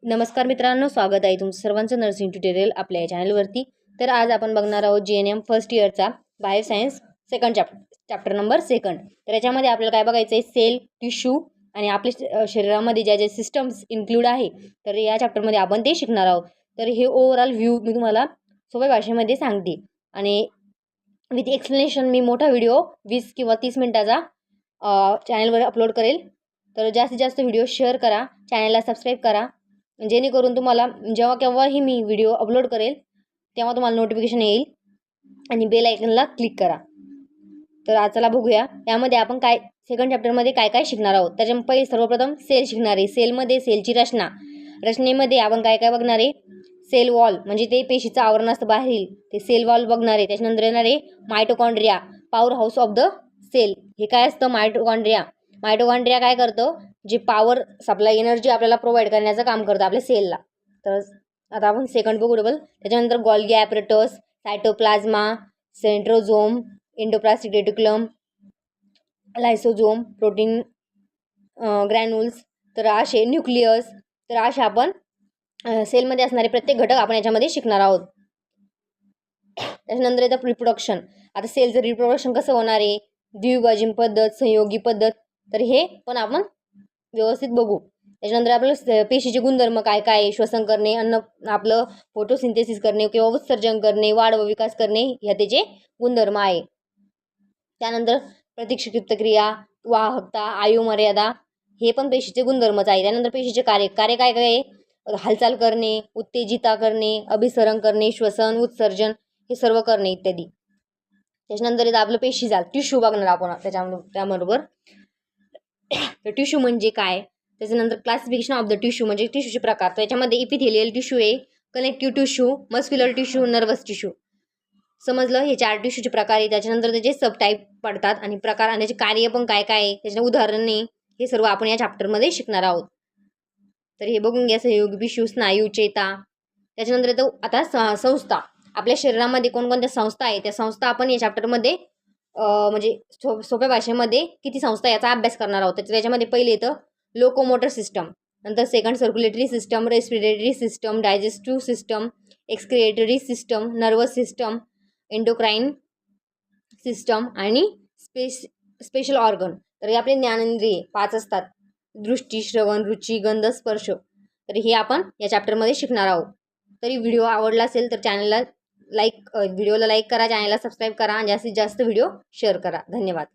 नमस्कार मित्रांनो, स्वागत आहे तुमचं सर्वांचं नर्सिंग ट्युटोरियल आपल्या या चॅनलवरती। तर आज आपण बघणार आहोत GNM फर्स्ट इयरचा बायोसायन्स सेकंड चॅप्टर नंबर 2। तर याच्यामध्ये आपल्याला काय बघायचं आहे, सेल, टिश्यू आणि आपल्या शरीरामध्ये ज्या ज्या सिस्टम्स इन्क्लूड आहे, तर या चॅप्टरमध्ये आपण ते शिकणार आहोत। तर हे ओव्हरऑल व्ह्यू मी तुम्हाला सोप्या भाषेमध्ये सांगते आणि विथ एक्सप्लेनेशन मी मोठा व्हिडिओ 20 किंवा 30 मिनिटाचा चॅनलवर अपलोड करेल। तर जास्तीत जास्त व्हिडिओ शेअर करा, चॅनलला सबस्क्राईब करा, जेणेकरून तुम्हाला जेव्हा केव्हाही मी व्हिडिओ अपलोड करेल तेव्हा तुम्हाला नोटिफिकेशन येईल आणि बेल आयकनला क्लिक करा। तर आज चला बघूया यामध्ये आपण काय सेकंड चॅप्टरमध्ये काय काय शिकणार आहोत। त्याच्या पहिले सर्वप्रथम सेल शिकणार आहे। सेलमध्ये सेलची रचनेमध्ये आपण काय काय बघणार आहे, सेल वॉल म्हणजे ते पेशीचं आवरण असतं बाहेरील, ते सेल वॉल बघणार आहे। त्याच्यानंतर येणार आहे mitochondria, power house of the cell. हे काय असतं मायटोकॉन्ड्रिया काय करतं, जे पॉवर सप्लाय एनर्जी आपल्याला प्रोव्हाइड करण्याचं काम करतं आपल्या सेलला। तर आता आपण सेकंड बघू डबल। त्याच्यानंतर Golgi apparatus, cytoplasm, centrosome, endoplastic reticulum, lysosome, protein granules, तर असे न्यूक्लियस, तर असे आपण सेलमध्ये असणारे प्रत्येक घटक आपण याच्यामध्ये शिकणार आहोत। त्याच्यानंतर येतं रिप्रोडक्शन। आता सेलचं रिप्रोडक्शन कसं होणार आहे, द्विभाजन पद्धत, संयोगी पद्धत, तर हे पण आपण व्यवस्थित बघू। त्याच्यानंतर आपलं पेशीचे गुणधर्म काय काय आहे, श्वसन करणे, अन्न आपलं फोटोसिंथेसिस करणे किंवा उत्सर्जन करणे, वाढ व विकास करणे, ह्या त्याचे गुणधर्म आहे। त्यानंतर प्रतिक्षिप्त क्रिया, वाहकता, आयुमर्यादा, हे पण पेशीचे गुणधर्मच आहे। त्यानंतर पेशीचे कार्य काय काय आहे, हालचाल करणे, उत्तेजिता करणे, अभिसरण करणे, श्वसन, उत्सर्जन, हे सर्व करणे इत्यादी। त्याच्यानंतर येतं आपलं पेशीजाल, टिश्यू बघणार आपण त्याबरोबर। तर टिश्यू म्हणजे काय, त्याच्यानंतर क्लासिफिकेशन ऑफ द टिश्यू म्हणजे टिश्यूचे प्रकार। त्याच्यामध्ये इपिथेलियल टिश्यू आहे, connective tissue, muscular tissue, nervous tissue, समजलं। हे 4 टिश्यूचे प्रकार आहे। त्याच्यानंतर त्याचे सब टाईप पडतात आणि प्रकार आणि त्याचे कार्य पण काय काय आहे, त्याचे उदाहरणे, हे सर्व आपण या चॅप्टरमध्ये शिकणार आहोत। तर हे बघून घ्या, सहयोगी टिश्यू, स्नायू, चेता। त्याच्यानंतर येतो आता संस्था। आपल्या शरीरामध्ये कोणकोणत्या संस्था आहे, त्या संस्था आपण या चॅप्टरमध्ये म्हणजे सोप्या भाषेमध्ये किती संस्था याचा अभ्यास करणार आहोत। त्याच्यामध्ये पहिले येतं लोकोमोटर सिस्टम, नंतर second circulatory system, respiratory system, digestive system, excretory system, nervous system, endocrine system आणि स्पेशल ऑर्गन। तर हे आपले ज्ञानेंद्रिय 5 असतात, दृष्टी, श्रवण, रुची, गंध, स्पर्श, तर हे आपण या चॅप्टरमध्ये शिकणार आहोत। तरी व्हिडिओ आवडला असेल तर व्हिडिओला लाईक करा, चॅनलला सबस्क्राईब करा आणि जास्तीत जास्त व्हिडिओ शेअर करा। धन्यवाद।